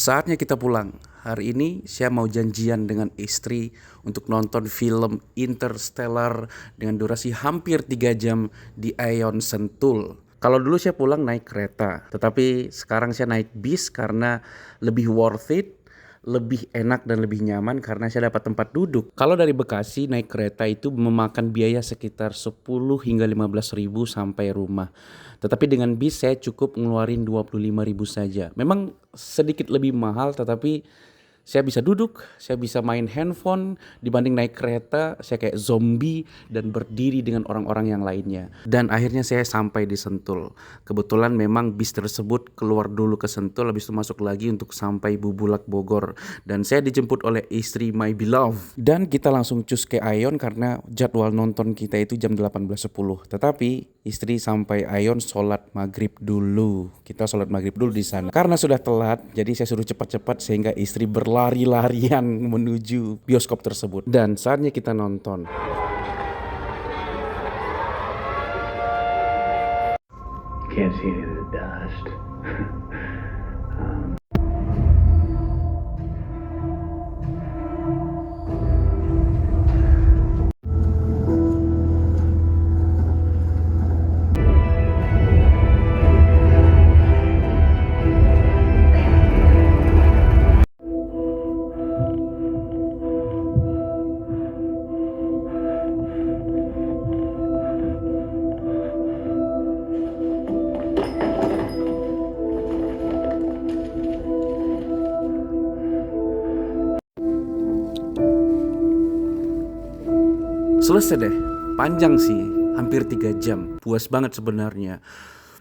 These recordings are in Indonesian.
Saatnya kita pulang. Hari ini saya mau janjian dengan istri untuk nonton film Interstellar dengan durasi hampir 3 jam di Aeon Sentul. Kalau dulu saya pulang naik kereta, tetapi sekarang saya naik bis karena lebih worth it, lebih enak dan lebih nyaman karena saya dapat tempat duduk. Kalau dari Bekasi naik kereta itu memakan biaya sekitar 10 hingga 15 ribu sampai rumah. Tetapi dengan bis saya cukup ngeluarin 25 ribu saja. Memang sedikit lebih mahal tetapi saya bisa duduk, saya bisa main handphone dibanding naik kereta, saya kayak zombie dan berdiri dengan orang-orang yang lainnya. Dan akhirnya saya sampai di Sentul. Kebetulan memang bis tersebut keluar dulu ke Sentul, habis itu masuk lagi untuk sampai Bubulak Bogor. Dan saya dijemput oleh istri my beloved. Dan kita langsung cus ke Aeon karena jadwal nonton kita itu jam 18.10. Tetapi istri sampai Aeon sholat maghrib dulu. Kita sholat maghrib dulu di sana. Karena sudah telat, jadi saya suruh cepat-cepat sehingga istri berlari-larian menuju bioskop tersebut. Dan saatnya kita nonton. Can't see any of the dust. Selesai deh, panjang sih, hampir 3 jam. Puas banget sebenarnya.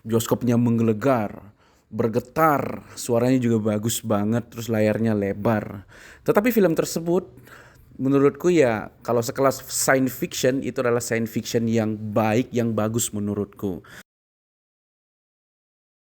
Bioskopnya menggelegar, bergetar, suaranya juga bagus banget, terus layarnya lebar. Tetapi film tersebut menurutku ya kalau sekelas science fiction itu adalah science fiction yang baik, yang bagus menurutku.